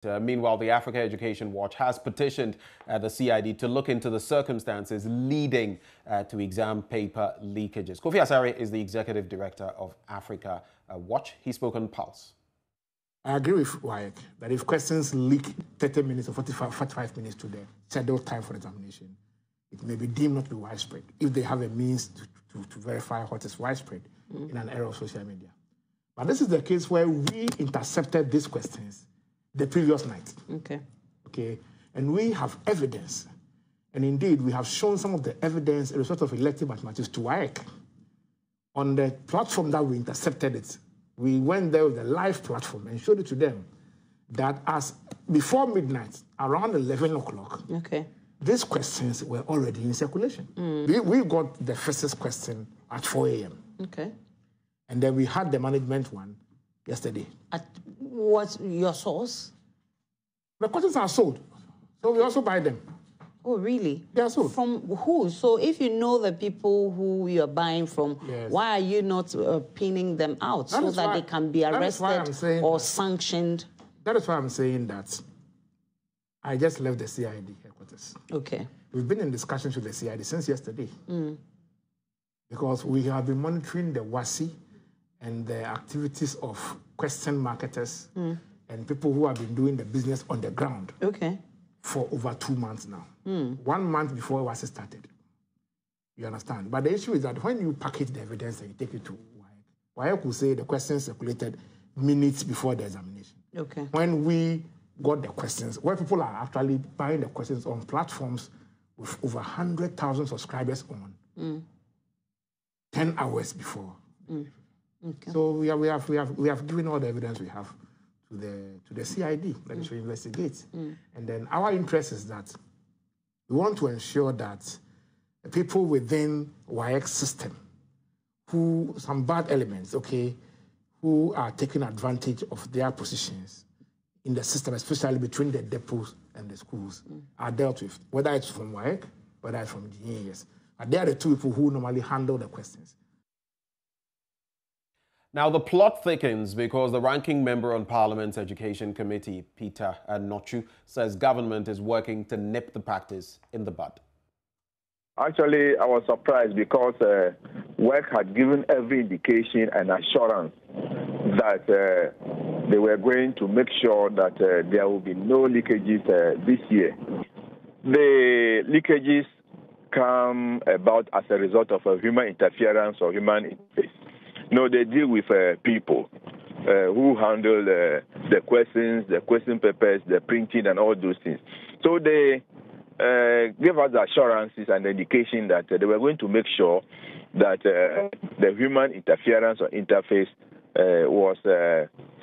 Meanwhile, the Africa Education Watch has petitioned the CID to look into the circumstances leading to exam paper leakages. Kofi Asare is the executive director of Africa Watch. He spoke on Pulse. I agree with WAEC that if questions leak 30 minutes or 45 minutes to the scheduled time for examination, it may be deemed not to be widespread if they have a means to verify what is widespread in an era of social media. But this is the case where we intercepted these questions the previous night. Okay. And we have evidence. And indeed, we have shown some of the evidence in respect of elective mathematics to WAEC. On the platform that we intercepted it, we went there with a live platform and showed it to them that as before midnight, around 11 o'clock, these questions were already in circulation. We got the first question at 4 a.m. And then we had the management one yesterday. What's your source? The questions are sold, so we also buy them. Oh, really? They are sold. From who? So if you know the people who you're buying from, why are you not pinning them out so that they can be arrested or sanctioned? That is why I'm saying that I just left the CID headquarters. We've been in discussions with the CID since yesterday. Because we have been monitoring the WASSCE and the activities of question marketers and people who have been doing the business on the ground for over 2 months now. 1 month before WASSCE started. You understand? But the issue is that when you package the evidence and you take it to WAEC will say the questions circulated minutes before the examination. When we got the questions, where people are actually buying the questions on platforms with over 100,000 subscribers on 10 hours before. So we have given all the evidence we have to the CID that it should investigate. And then our interest is that we want to ensure that the people within WAEC system, some bad elements, who are taking advantage of their positions in the system, especially between the depots and the schools, are dealt with, whether it's from WAEC, whether it's from GES. But they are the two people who normally handle the questions. Now, the plot thickens because the ranking member on Parliament's Education Committee, Peter Nochu, says government is working to nip the practice in the bud. Actually, I was surprised because WAEC had given every indication and assurance that they were going to make sure that there will be no leakages this year. The leakages come about as a result of human interference or human interface. No, they deal with people who handle the questions, the question papers, the printing, and all those things. So they gave us the assurances and the indication that they were going to make sure that the human interference or interface was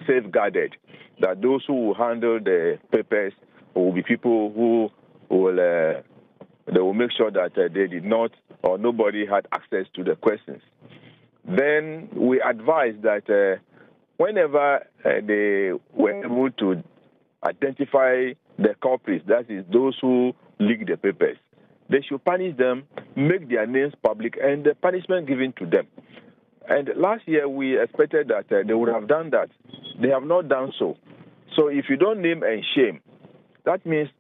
safeguarded, that those who will handle the papers will be people who will they will make sure that they did not or nobody had access to the questions. Then we advised that whenever they were able to identify the culprits, that is those who leak the papers, they should punish them, make their names public, and the punishment given to them. And last year we expected that they would have done that. They have not done so. So if you don't name and shame, that means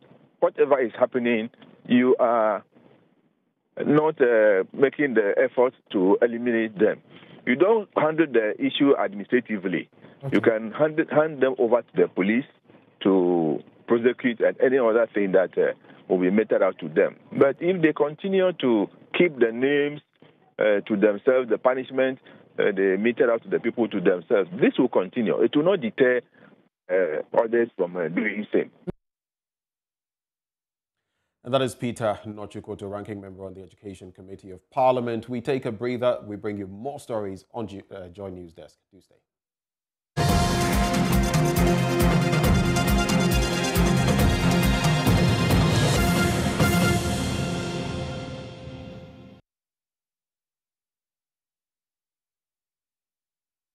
whatever is happening, you are not making the effort to eliminate them. You don't handle the issue administratively. You can hand them over to the police to prosecute and any other thing that will be meted out to them. But if they continue to keep the names to themselves, the punishment they meted out to the people to themselves, this will continue. It will not deter others from doing the same. And that is Peter Nochu, ranking member on the Education Committee of Parliament. We take a breather. We bring you more stories on JoyNews Desk. Do stay.